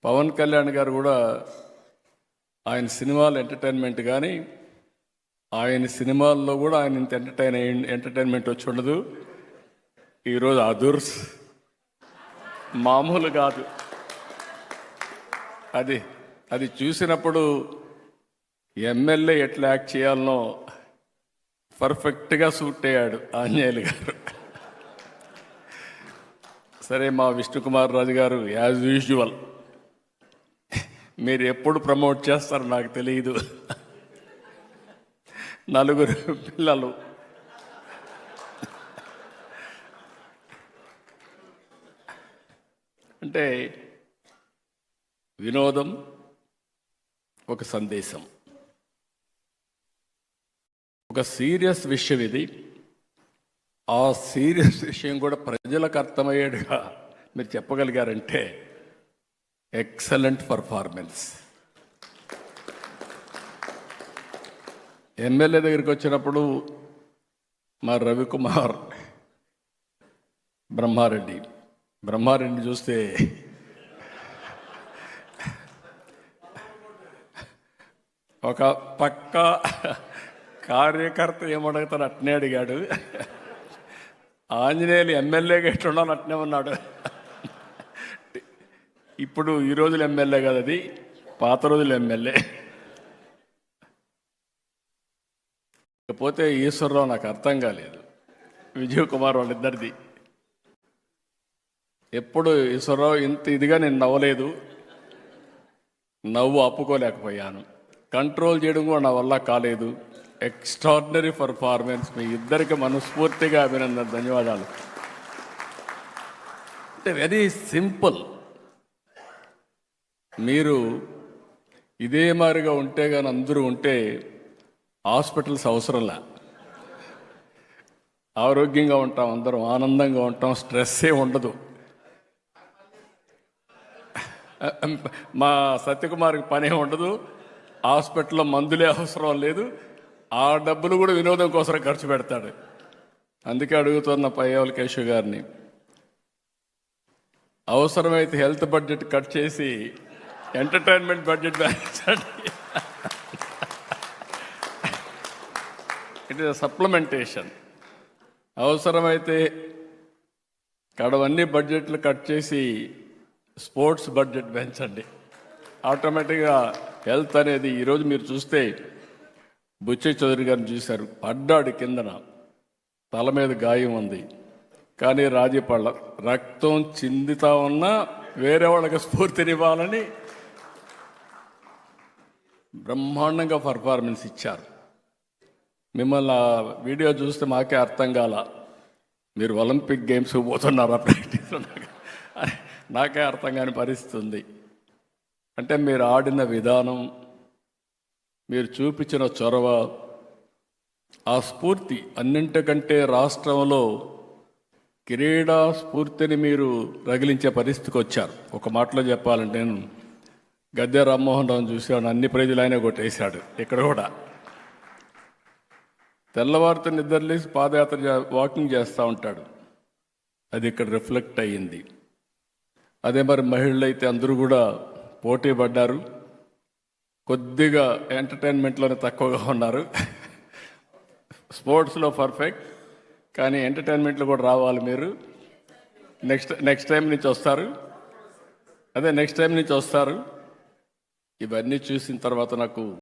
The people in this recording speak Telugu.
పవన్ కళ్యాణ్ గారు కూడా ఆయన సినిమాలు ఎంటర్టైన్మెంట్ కానీ ఆయన సినిమాల్లో కూడా ఆయన ఇంత ఎంటర్టైన్మెంట్ వచ్చి ఉండదు. ఈరోజు అదుర్స్ మామూలు కాదు. అది చూసినప్పుడు ఎమ్మెల్యే ఎట్లా యాక్ట్ చేయాలనో పర్ఫెక్ట్గా సూట్ అయ్యాడు ఆంజనేయులు గారు. సరే, మా విష్ణుకుమార్ రాజు గారు యాజ్ యూజువల్ మీరు ఎప్పుడు ప్రమోట్ చేస్తారో నాకు తెలియదు. 4 పిల్లలు, అంటే వినోదం ఒక సందేశం, ఒక సీరియస్ విషయం. ఇది ఆ సీరియస్ విషయం కూడా ప్రజలకు అర్థమయ్యేట్టుగా మీరు చెప్పగలిగారంటే ఎక్సలెంట్ పర్ఫార్మెన్స్. ఎమ్మెల్యే దగ్గరికి వచ్చినప్పుడు మా రవికుమార్ బ్రహ్మారెడ్డి చూస్తే ఒక పక్క కార్యకర్త ఏమడుగుతాను అట్నే అడిగాడు. ఆంజనేయులు ఎమ్మెల్యేగా ఎట్లుండాలని అట్నే ఉన్నాడు. ఇప్పుడు ఈ రోజులు ఎమ్మెల్యే కదా, అది పాత రోజులు ఎమ్మెల్యే. ఇకపోతే ఈశ్వరరావు నాకు అర్థం కాలేదు, విజయ్ కుమార్ వాళ్ళిద్దరిది. ఎప్పుడు ఈశ్వరరావు ఇంత ఇదిగా నేను నవ్వలేదు, నవ్వు ఆపుకోలేకపోయాను, కంట్రోల్ చేయడం కూడా నా వల్ల కాలేదు. Extraordinary performance. మీ ఇద్దరికి మనస్ఫూర్తిగా అభినందన, ధన్యవాదాలు. అంటే వెరీ సింపుల్. మీరు ఇదే మాదిరిగా ఉంటే కానీ అందరూ ఉంటే హాస్పిటల్స్ అవసరంలా, ఆరోగ్యంగా ఉంటాం, అందరం ఆనందంగా ఉంటాం, స్ట్రెస్సే ఉండదు. మా సత్యకుమార్కి పనే ఉండదు, హాస్పిటల్లో మందులే అవసరం లేదు, ఆ డబ్బులు కూడా వినోదం కోసం ఖర్చు పెడతాడు. అందుకే అడుగుతున్న పయ్యావుల కేశవ్ గారిని, అవసరమైతే హెల్త్ బడ్జెట్ కట్ చేసి ఎంటర్టైన్మెంట్ బడ్జెట్ పెంచండి. It is supplementation. అవసరమైతే కడవన్నీ బడ్జెట్లు కట్ చేసి స్పోర్ట్స్ బడ్జెట్ పెంచండి. ఆటోమేటిక్గా హెల్త్ అనేది, ఈరోజు మీరు చూస్తే బుచ్చయ్య చౌదరి గారిని చూశారు, పడ్డాడు కిందన, తల మీద గాయం ఉంది, కానీ రాజీపళ్ళ రక్తం చిందుతా ఉన్నా వేరే వాళ్ళకి స్ఫూర్తినివ్వాలని బ్రహ్మాండంగా పర్ఫార్మెన్స్ ఇచ్చారు. మిమ్మల్ని వీడియో చూస్తే మాకే అర్థం కాల, మీరు ఒలింపిక్ గేమ్స్ పోతున్నారా ప్రాక్టీస్, నాకే అర్థం కాని పరిస్థితి ఉంది. అంటే మీరు ఆడిన విధానం, మీరు చూపించిన చొరవ, ఆ స్ఫూర్తి, అన్నింటికంటే రాష్ట్రంలో క్రీడా స్ఫూర్తిని మీరు రగిలించే పరిస్థితికి వచ్చారు. ఒక మాటలో చెప్పాలంటే, నేను గద్దె రామ్మోహన్ రావు చూసాను, అన్ని ప్రైజులు ఆయనే కొట్టేశాడు. ఇక్కడ కూడా తెల్లవారితో నిద్రలేసి పాదయాత్ర వాకింగ్ చేస్తూ ఉంటాడు, అది ఇక్కడ రిఫ్లెక్ట్ అయ్యింది. అదే మరి మహిళలు అయితే అందరూ కూడా పోటీ పడ్డారు, కొద్దిగా ఎంటర్టైన్మెంట్లోనే తక్కువగా ఉన్నారు. స్పోర్ట్స్లో పర్ఫెక్ట్, కానీ ఎంటర్టైన్మెంట్లో కూడా రావాలి మీరు. నెక్స్ట్ టైం నుంచి వస్తారు, నెక్స్ట్ టైం నుంచి వస్తారు. ఇవన్నీ చూసిన తర్వాత నాకు